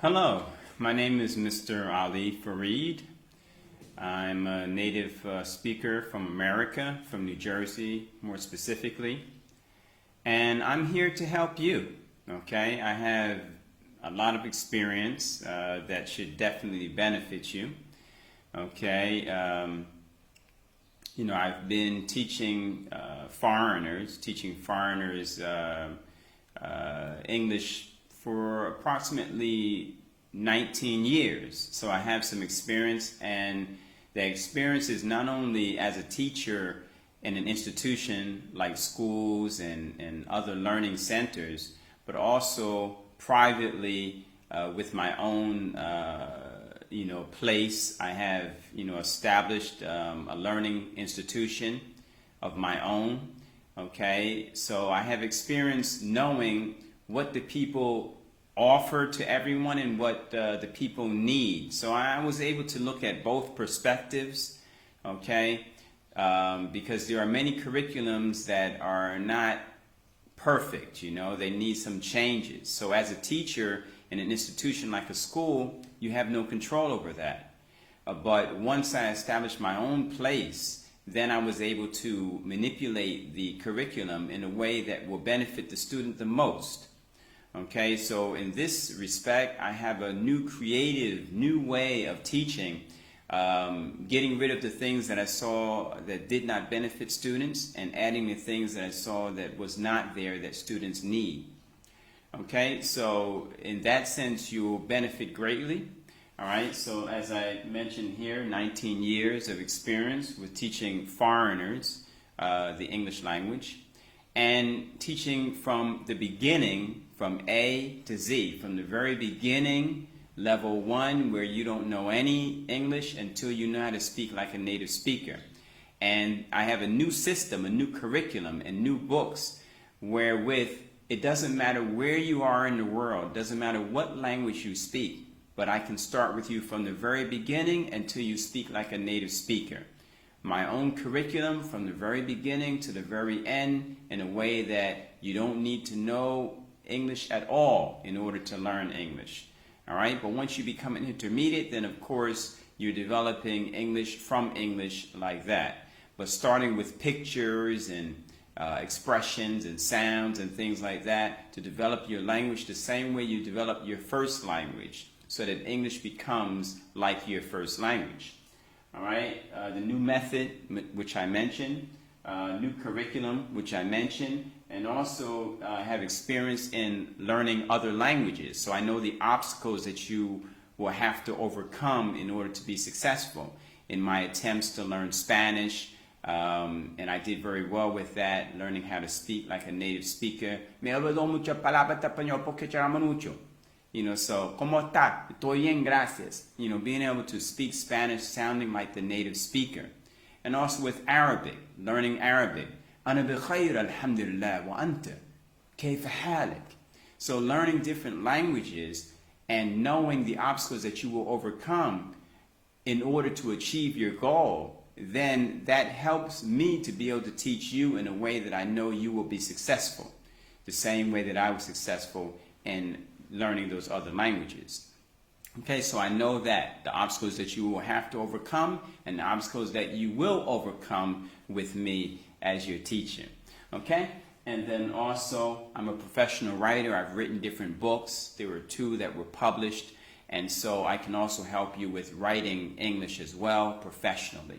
Hello, my name is Mr. Ali Fareed. I'm a native speaker from America, from New Jersey more specifically, and I'm here to help you. Okay, I have a lot of experience that should definitely benefit you. Okay, I've been teaching foreigners English for approximately 19 years. So I have some experience, and the experience is not only as a teacher in an institution like schools and other learning centers, but also privately with my own place. I have established a learning institution of my own. Okay, so I have experience knowing what the people offer to everyone and what the people need. So I was able to look at both perspectives, okay, because there are many curriculums that are not perfect, they need some changes. So as a teacher in an institution like a school, you have no control over that. But once I established my own place, then I was able to manipulate the curriculum in a way that will benefit the student the most. Okay, so in this respect, I have a new creative, new way of teaching, getting rid of the things that I saw that did not benefit students and adding the things that I saw that was not there that students need. Okay, so in that sense, you will benefit greatly. All right, so as I mentioned here, 19 years of experience with teaching foreigners the English language and teaching from the beginning, from A to Z, from the very beginning, level 1, where you don't know any English until you know how to speak like a native speaker. And I have a new system, a new curriculum, and new books wherewith it doesn't matter where you are in the world, doesn't matter what language you speak, but I can start with you from the very beginning until you speak like a native speaker. My own curriculum from the very beginning to the very end in a way that you don't need to know English at all in order to learn English. All right, but once you become an intermediate, then of course you're developing English from English like that. But starting with pictures and expressions and sounds and things like that to develop your language the same way you develop your first language, so that English becomes like your first language. All right, the new method, which I mentioned, new curriculum, which I mentioned, and also have experience in learning other languages. So I know the obstacles that you will have to overcome in order to be successful. In my attempts to learn Spanish, and I did very well with that, learning how to speak like a native speaker. Me olvidó muchas palabras de español porque echamos mucho. So, ¿cómo está? Estoy bien, gracias. Being able to speak Spanish sounding like the native speaker. And also with Arabic, learning Arabic. أنا بخير الحمد لله وأنت كيف حالك? So learning different languages and knowing the obstacles that you will overcome in order to achieve your goal, then that helps me to be able to teach you in a way that I know you will be successful. The same way that I was successful in learning those other languages. Okay, so I know that the obstacles that you will have to overcome and the obstacles that you will overcome with me as your teacher. Okay, and then also I'm a professional writer. I've written different books. There were 2 that were published, and so I can also help you with writing English as well professionally.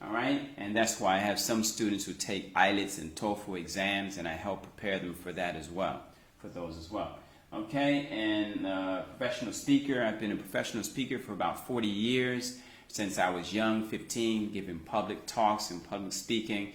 All right, and that's why I have some students who take IELTS and TOEFL exams, and I help prepare them for that as well, for those as well. Okay, and professional speaker. I've been a professional speaker for about 40 years, since I was young, 15, giving public talks and public speaking.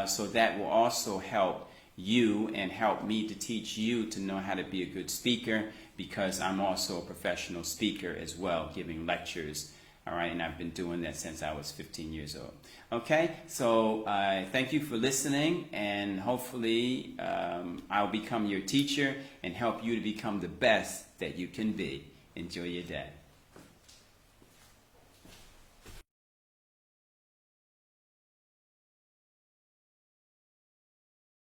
So that will also help you and help me to teach you to know how to be a good speaker, because I'm also a professional speaker as well, giving lectures. All right, and I've been doing that since I was 15 years old. Okay, so thank you for listening, and hopefully I'll become your teacher and help you to become the best that you can be. Enjoy your day.